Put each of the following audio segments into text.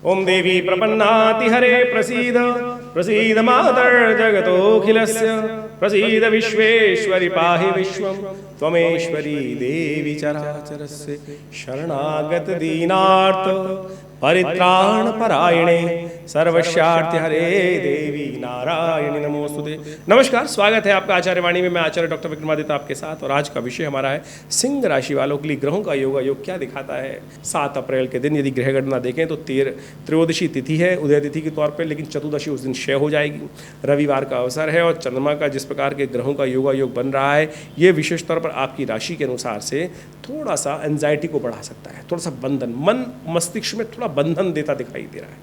ओम देवी प्रपन्नाति हरे प्रसीद प्रसीद मातर्जगतोऽखिलस्य प्रसीद विश्वेश्वरि पाहि विश्वं त्वमेश्वरी देवी चराचरस्य शरणागत दीनार्थ परित्राण परायणे सर्वस्यार्थ हरे देवी नारायणी नमोस्तुते। नमस्कार, स्वागत है आपका आचार्य वाणी में। मैं आचार्य डॉक्टर विक्रमादित्य आपके साथ, और आज का विषय हमारा है सिंह राशि वालों के लिए ग्रहों का योग क्या दिखाता है। 7 अप्रैल के दिन यदि ग्रह गणना देखें तो त्रयोदशी तिथि है उदय तिथि के तौर पर, लेकिन चतुर्दशी उस दिन क्षय हो जाएगी। रविवार का अवसर है और चंद्रमा का जिस प्रकार के ग्रहों का योग बन रहा है, ये विशेष तौर पर आपकी राशि के अनुसार से थोड़ा सा एंजाइटी को बढ़ा सकता है, थोड़ा सा बंधन, मन मस्तिष्क में थोड़ा बंधन देता दिखाई दे रहा है,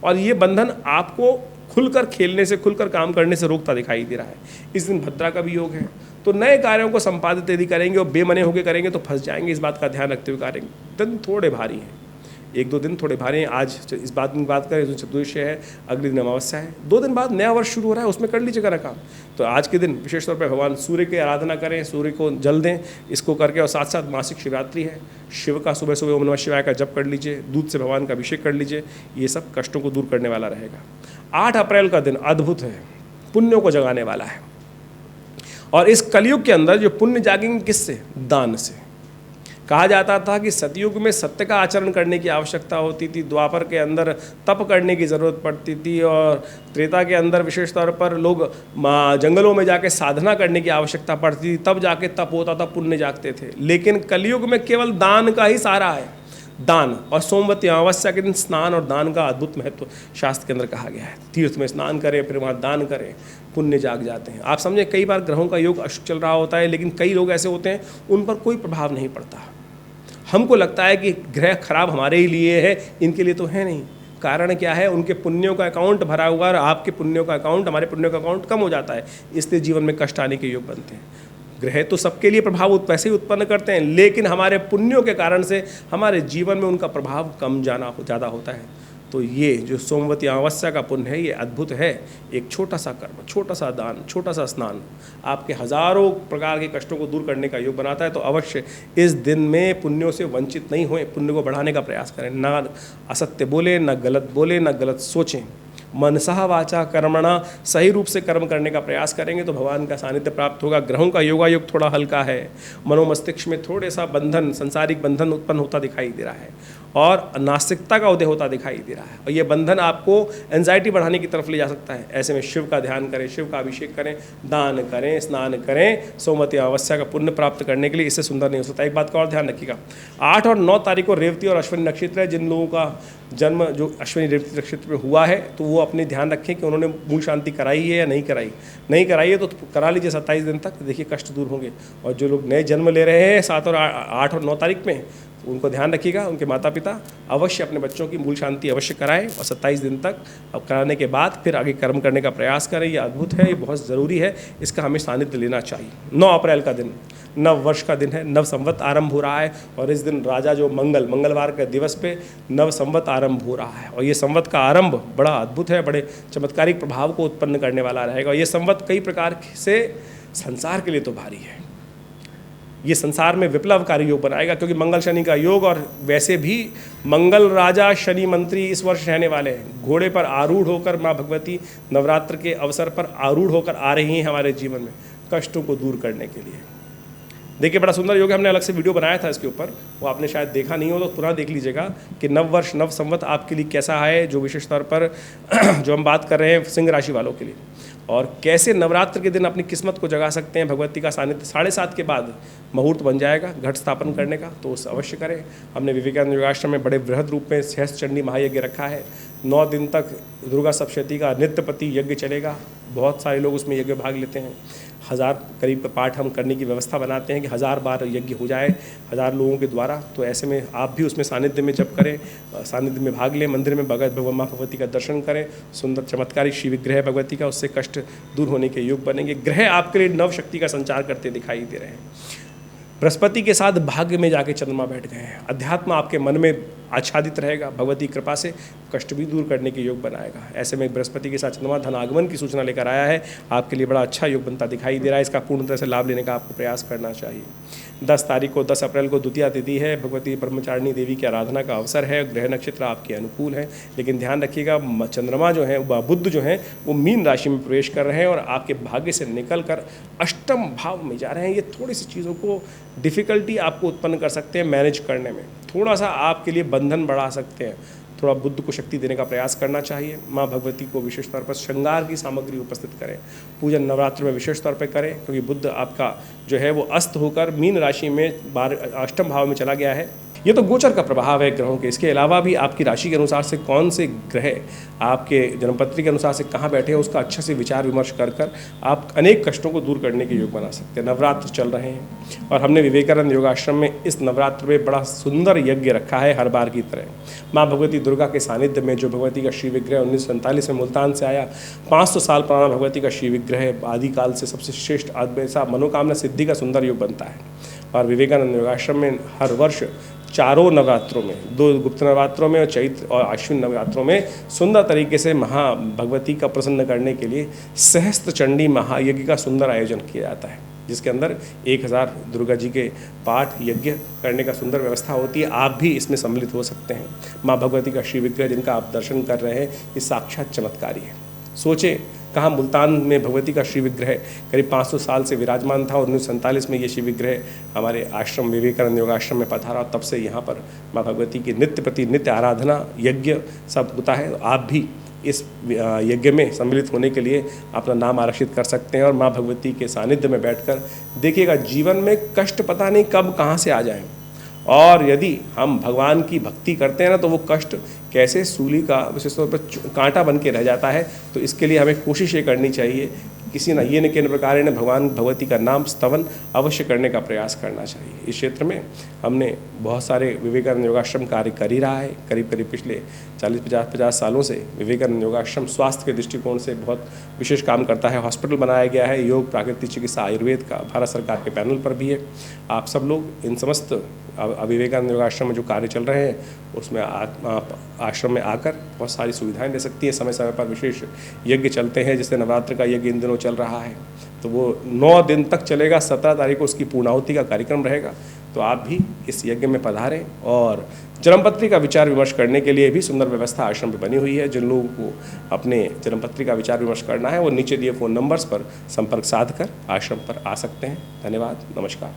और ये बंधन आपको खुलकर खेलने से, खुलकर काम करने से रोकता दिखाई दे रहा है। इस दिन भद्रा का भी योग है, तो नए कार्यों को संपादित यदि करेंगे और बेमने होकर करेंगे तो फंस जाएंगे। इस बात का ध्यान रखते हुए करेंगे। दिन थोड़े भारी हैं, 1-2 दिन थोड़े भारी हैं। आज इस बात की बात करें तो चतुर्दशी है, अगले दिन अमावस्या है, 2 दिन बाद नया वर्ष शुरू हो रहा है, उसमें कर लीजिएगा ना काम। तो आज के दिन विशेष तौर पर भगवान सूर्य की आराधना करें, सूर्य को जल दें, इसको करके, और साथ साथ मासिक शिवरात्रि है, शिव का सुबह सुबह ओम नमः शिवाय का जप कर लीजिए, दूध से भगवान का अभिषेक कर लीजिए, ये सब कष्टों को दूर करने वाला रहेगा। 8 अप्रैल का दिन अद्भुत है, पुण्यों को जगाने वाला है, और इस कलयुग के अंदर जो पुण्य जागेंगे किससे? दान से। कहा जाता था कि सतयुग में सत्य का आचरण करने की आवश्यकता होती थी, द्वापर के अंदर तप करने की ज़रूरत पड़ती थी, और त्रेता के अंदर विशेष तौर पर लोग जंगलों में जाके साधना करने की आवश्यकता पड़ती थी, तब जाके तप होता था, पुण्य जागते थे। लेकिन कलयुग में केवल दान का ही सहारा है, दान। और सोमवती अमावस्या के दिन स्नान और दान का अद्भुत महत्व शास्त्र के अंदर कहा गया है। तीर्थ में स्नान करें, फिर वहाँ दान करें, पुण्य जाग जाते हैं। आप समझें, कई बार ग्रहों का योग अशुभ चल रहा होता है, लेकिन कई लोग ऐसे होते हैं उन पर कोई प्रभाव नहीं पड़ता। हमको लगता है कि ग्रह खराब हमारे ही लिए है, इनके लिए तो है नहीं। कारण क्या है? उनके पुण्यों का अकाउंट भरा हुआ है, और आपके पुण्यों का अकाउंट, हमारे पुण्यों का अकाउंट कम हो जाता है, इसलिए जीवन में कष्ट आने के योग बनते हैं। ग्रह तो सबके लिए प्रभाव वैसे ही उत्पन्न करते हैं, लेकिन हमारे पुण्यों के कारण से हमारे जीवन में उनका प्रभाव कम ज़्यादा होता है। तो ये जो सोमवती अमावस्या का पुण्य है, ये अद्भुत है। एक छोटा सा कर्म, छोटा सा दान, छोटा सा स्नान आपके हजारों प्रकार के कष्टों को दूर करने का योग बनाता है। तो अवश्य इस दिन में पुण्यों से वंचित नहीं होएं, पुण्य को बढ़ाने का प्रयास करें। ना असत्य बोले, ना गलत बोले, ना गलत सोचें। मनसा वाचा कर्मणा, सही रूप से कर्म करने का प्रयास करेंगे तो भगवान का सानिध्य प्राप्त होगा। ग्रहों का योग थोड़ा हल्का है, मनोमस्तिष्क में थोड़े सा बंधन, सांसारिक बंधन उत्पन्न होता दिखाई दे रहा है, और नास्तिकता का उदय होता दिखाई दे रहा है, और ये बंधन आपको एंजाइटी बढ़ाने की तरफ ले जा सकता है। ऐसे में शिव का ध्यान करें, शिव का अभिषेक करें, दान करें, स्नान करें, सोमवती अमावस्या का पुण्य प्राप्त करने के लिए। इससे सुंदर नहीं हो सकता। एक बात का और ध्यान रखिएगा, 8 और 9 तारीख को रेवती और अश्विनी नक्षत्र है। जिन लोगों का जन्म जो अश्विनी रेवती नक्षत्र में हुआ है, तो वो अपने ध्यान रखें कि उन्होंने मूल शांति कराई है या नहीं कराई। नहीं कराई है तो करा लीजिए 27 दिन तक, देखिए कष्ट दूर होंगे। और जो लोग नए जन्म ले रहे हैं 8 और 9 तारीख में, उनको ध्यान रखिएगा, उनके माता पिता अवश्य अपने बच्चों की मूल शांति अवश्य कराएं, और 27 दिन तक अब कराने के बाद फिर आगे कर्म करने का प्रयास करें। ये अद्भुत है, ये बहुत ज़रूरी है, इसका हमें सानिध्य लेना चाहिए। 9 अप्रैल का दिन नव वर्ष का दिन है, नव संवत आरंभ हो रहा है, और इस दिन राजा जो मंगलवार के दिवस पे नव संवत आरंभ हो रहा है, और ये संवत का आरंभ बड़ा अद्भुत है, बड़े चमत्कारिक प्रभाव को उत्पन्न करने वाला रहेगा। और ये संवत कई प्रकार से संसार के लिए तो भारी है, ये संसार में विप्लवकारी योग बनाएगा, क्योंकि मंगल शनि का योग, और वैसे भी मंगल राजा शनि मंत्री इस वर्ष रहने वाले हैं। घोड़े पर आरूढ़ होकर माँ भगवती नवरात्र के अवसर पर आरूढ़ होकर आ रही हैं हमारे जीवन में कष्टों को दूर करने के लिए। देखिए, बड़ा सुंदर योग है, हमने अलग से वीडियो बनाया था इसके ऊपर, वो आपने शायद देखा नहीं हो तो पुनः देख लीजिएगा कि नव वर्ष नव संवत आपके लिए कैसा है, जो विशेष तौर पर जो हम बात कर रहे हैं सिंह राशि वालों के लिए, और कैसे नवरात्र के दिन अपनी किस्मत को जगा सकते हैं। भगवती का सानिध्य 7:30 के बाद मुहूर्त बन जाएगा घट स्थापन करने का, तो उसे अवश्य करें। हमने विवेकानंद योगाश्रम में बड़े बृहद रूप में सहस्त्र चंडी महायज्ञ रखा है। 9 दिन तक दुर्गा सप्तशती का नित्यपति यज्ञ चलेगा, बहुत सारे लोग उसमें यज्ञ भाग लेते हैं। 1000 करीब का पाठ हम करने की व्यवस्था बनाते हैं कि 1000 बार यज्ञ हो जाए 1000 लोगों के द्वारा। तो ऐसे में आप भी उसमें सानिध्य में जप करें, सानिध्य में भाग लें, मंदिर में माँ भगवती का दर्शन करें, सुंदर चमत्कारी शिव विग्रह भगवती का, उससे कष्ट दूर होने के योग बनेंगे। ग्रह आपके लिए नव शक्ति का संचार करते दिखाई दे रहे हैं। बृहस्पति के साथ भाग्य में जाके चंद्रमा बैठ गए हैं। अध्यात्म आपके मन में आच्छादित रहेगा, भगवती कृपा से कष्ट भी दूर करने के योग बनाएगा। ऐसे में बृहस्पति के साथ चंद्रमा धन आगमन की सूचना लेकर आया है, आपके लिए बड़ा अच्छा योग बनता दिखाई दे रहा है। इसका पूर्ण तरह से लाभ लेने का आपको प्रयास करना चाहिए। 10 तारीख को 10 अप्रैल को द्वितीया तिथि है, भगवती ब्रह्मचारिणी देवी की आराधना का अवसर है। ग्रह नक्षत्र आपके अनुकूल है, लेकिन ध्यान रखिएगा चंद्रमा जो है, बुध जो है वो मीन राशि में प्रवेश कर रहे हैं और आपके भाग्य से निकल कर अष्टम भाव में जा रहे हैं। ये थोड़ी सी चीज़ों को डिफ़िकल्टी आपको उत्पन्न कर सकते हैं मैनेज करने में, थोड़ा सा आपके लिए बंधन बढ़ा सकते हैं। थोड़ा बुद्ध को शक्ति देने का प्रयास करना चाहिए। माँ भगवती को विशेष तौर पर श्रृंगार की सामग्री उपस्थित करें। पूजन नवरात्र में विशेष तौर पर करें, क्योंकि बुद्ध आपका जो है वो अस्त होकर मीन राशि में अष्टम भाव में चला गया है। ये तो गोचर का प्रभाव है ग्रहों के। इसके अलावा भी आपकी राशि के अनुसार से कौन से ग्रह आपके जन्मपत्री के अनुसार से कहाँ बैठे हैं, उसका अच्छे से विचार विमर्श कर आप अनेक कष्टों को दूर करने के योग बना सकते हैं। नवरात्र चल रहे हैं और हमने विवेकानंद योगाश्रम में इस नवरात्र में बड़ा सुंदर यज्ञ रखा है हर बार की तरह। माँ भगवती दुर्गा के सानिध्य में जो भगवती का श्री विग्रह 1947 में मुल्तान से आया, 500 साल पुराना भगवती का श्री विग्रह आदिकाल से सबसे श्रेष्ठ ऐसा मनोकामना सिद्धि का सुंदर योग बनता है। और विवेकानंद योगाश्रम में हर वर्ष चारों नवरात्रों में, 2 गुप्त नवरात्रों में और चैत्र और आश्विन नवरात्रों में सुंदर तरीके से भगवती का प्रसन्न करने के लिए सहस्त्र चंडी महायज्ञ का सुंदर आयोजन किया जाता है, जिसके अंदर 1000 दुर्गा जी के पाठ यज्ञ करने का सुंदर व्यवस्था होती है। आप भी इसमें सम्मिलित हो सकते हैं। माँ भगवती का श्री विग्रह जिनका आप दर्शन कर रहे हैं, ये साक्षात चमत्कारी है। सोचे कहाँ मुल्तान में भगवती का श्री विग्रह करीब 500 साल से विराजमान था और 1947 में ये श्री विग्रह हमारे आश्रम विवेकानंद योगाश्रम में पधारा और तब से यहाँ पर माँ भगवती की नित्य प्रति नित्य आराधना यज्ञ सब होता है। आप भी इस यज्ञ में सम्मिलित होने के लिए अपना नाम आरक्षित कर सकते हैं और माँ भगवती के सानिध्य में बैठकर देखिएगा जीवन में कष्ट पता नहीं कब कहाँ से आ जाएं। और यदि हम भगवान की भक्ति करते हैं ना, तो वो कष्ट कैसे सूली का विशेष तौर पर कांटा बन के रह जाता है। तो इसके लिए हमें कोशिश ये करनी चाहिए, किसी न ये न किन प्रकार ने भगवान भगवती का नाम स्तवन अवश्य करने का प्रयास करना चाहिए। इस क्षेत्र में हमने बहुत सारे विवेकानंद योगाश्रम कार्य कर ही रहा है। करीब पिछले 40-50 सालों से विवेकानंद योगाश्रम स्वास्थ्य के दृष्टिकोण से बहुत विशेष काम करता है। हॉस्पिटल बनाया गया है, योग, प्राकृतिक चिकित्सा, आयुर्वेद का भारत सरकार के पैनल पर भी है। आप सब लोग इन समस्त विवेकानंद योगाश्रम में जो कार्य चल रहे हैं उसमें आश्रम में आकर बहुत सारी सुविधाएं ले सकती हैं। समय समय पर विशेष यज्ञ चलते हैं, जैसे नवरात्र का यज्ञ इन दिनों चल रहा है, तो वो 9 दिन तक चलेगा। 17 तारीख को उसकी पूर्णाहुति का कार्यक्रम रहेगा। तो आप भी इस यज्ञ में पधारें और जन्मपत्री का विचार विमर्श करने के लिए भी सुंदर व्यवस्था आश्रम में बनी हुई है। जिन लोगों को अपने जन्मपत्री का विचार विमर्श करना है वो नीचे दिए फ़ोन नंबर्स पर संपर्क साधकर आश्रम पर आ सकते हैं। धन्यवाद, नमस्कार।